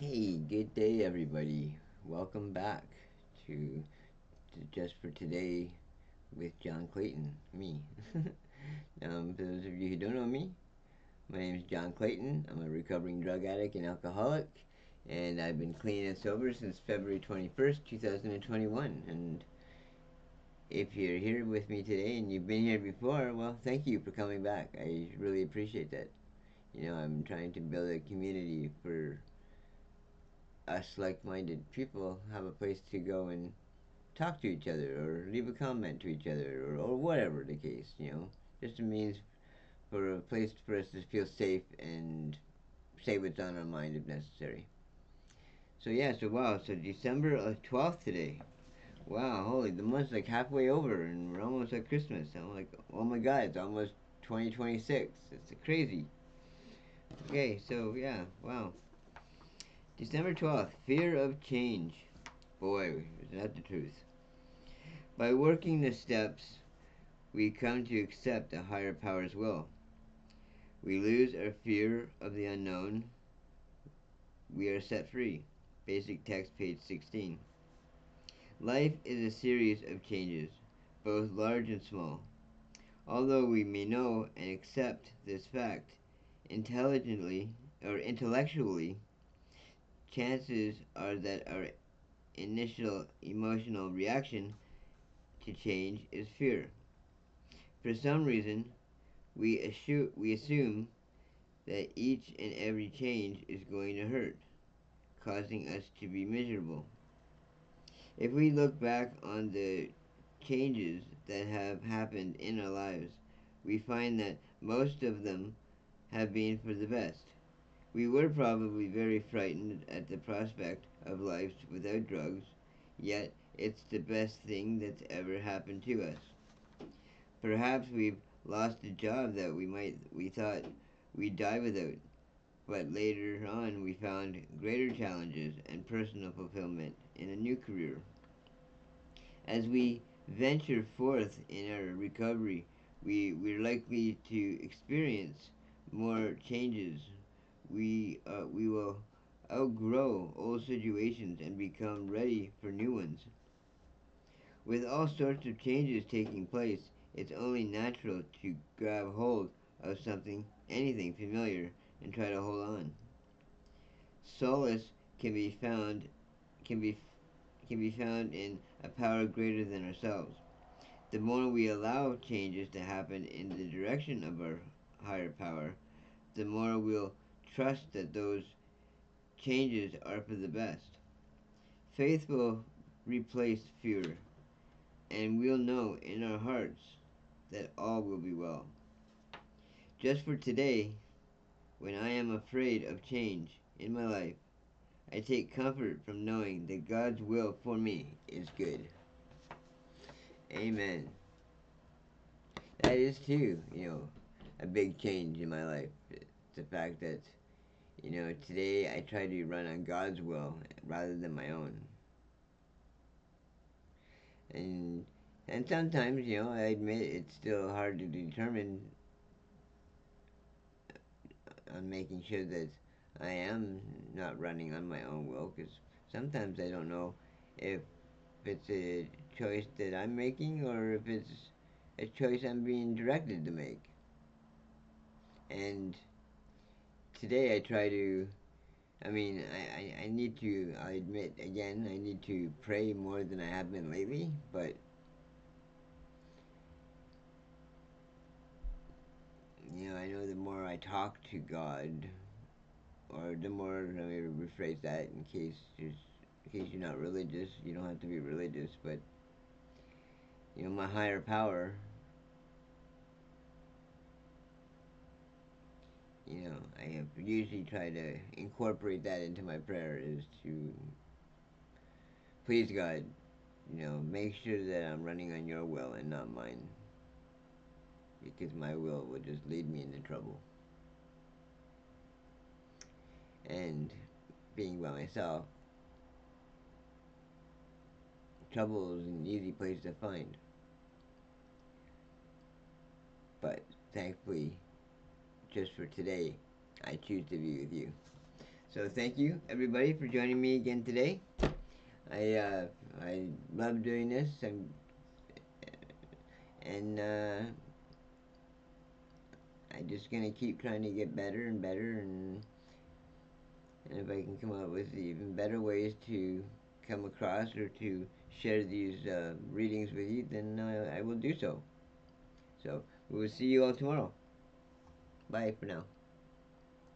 Hey, good day, everybody. Welcome back to Just for Today with John Clayton, me. For those of you who don't know me, my name is John Clayton. I'm a recovering drug addict and alcoholic, and I've been clean and sober since February 21st, 2021. And if you're here with me today and you've been here before, well, thank you for coming back. I really appreciate that. I'm trying to build a community for us like-minded people have a place to go and talk to each other or leave a comment to each other or whatever the case. Just a means for a place for us to feel safe and say what's on our mind if necessary. So yeah, so wow, so December 12th today. Wow, holy, the month's like halfway over and we're almost at Christmas. I'm like, oh my god, it's almost 2026. It's crazy. Okay, so yeah, wow. December 12th, fear of change. Boy, is that the truth. By working the steps, we come to accept a higher power's will. We lose our fear of the unknown. We are set free. Basic text, page 16. Life is a series of changes, both large and small. Although we may know and accept this fact intelligently or intellectually, chances are that our initial emotional reaction to change is fear. For some reason, we assume that each and every change is going to hurt, causing us to be miserable. If we look back on the changes that have happened in our lives, we find that most of them have been for the best. We were probably very frightened at the prospect of life without drugs, yet it's the best thing that's ever happened to us. Perhaps we've lost a job that we thought we'd die without, but later on we found greater challenges and personal fulfillment in a new career. As we venture forth in our recovery, we're likely to experience more changes. We will outgrow old situations and become ready for new ones. With all sorts of changes taking place, it's only natural to grab hold of something, anything familiar, and try to hold on. Solace can be found can be can be found in a power greater than ourselves. The more we allow changes to happen in the direction of our higher power, the more we'll trust that those changes are for the best. Faith will replace fear, and we'll know in our hearts that all will be well. Just for today, when I am afraid of change in my life, I take comfort from knowing that God's will for me is good. Amen. That is too, a big change in my life. It's the fact that, today I try to run on God's will rather than my own. And and sometimes, I admit it's still hard to determine on making sure that I am not running on my own will, because sometimes I don't know if it's a choice that I'm making or if it's a choice I'm being directed to make. And today I try to, I need to, I admit again, I need to pray more than I have been lately, but, I know the more I talk to God, or the more, let me rephrase that in case you're not religious, you don't have to be religious, but, my higher power, I have usually try to incorporate that into my prayer is to please God, make sure that I'm running on your will and not mine. Because my will would just lead me into trouble. And being by myself, trouble is an easy place to find. But thankfully, just for today, I choose to be with you. So thank you everybody for joining me again today. I uh, I love doing this, and I'm just gonna keep trying to get better and better, and if I can come up with even better ways to come across or to share these readings with you, then I will do so. So we will see you all tomorrow. Bye for now.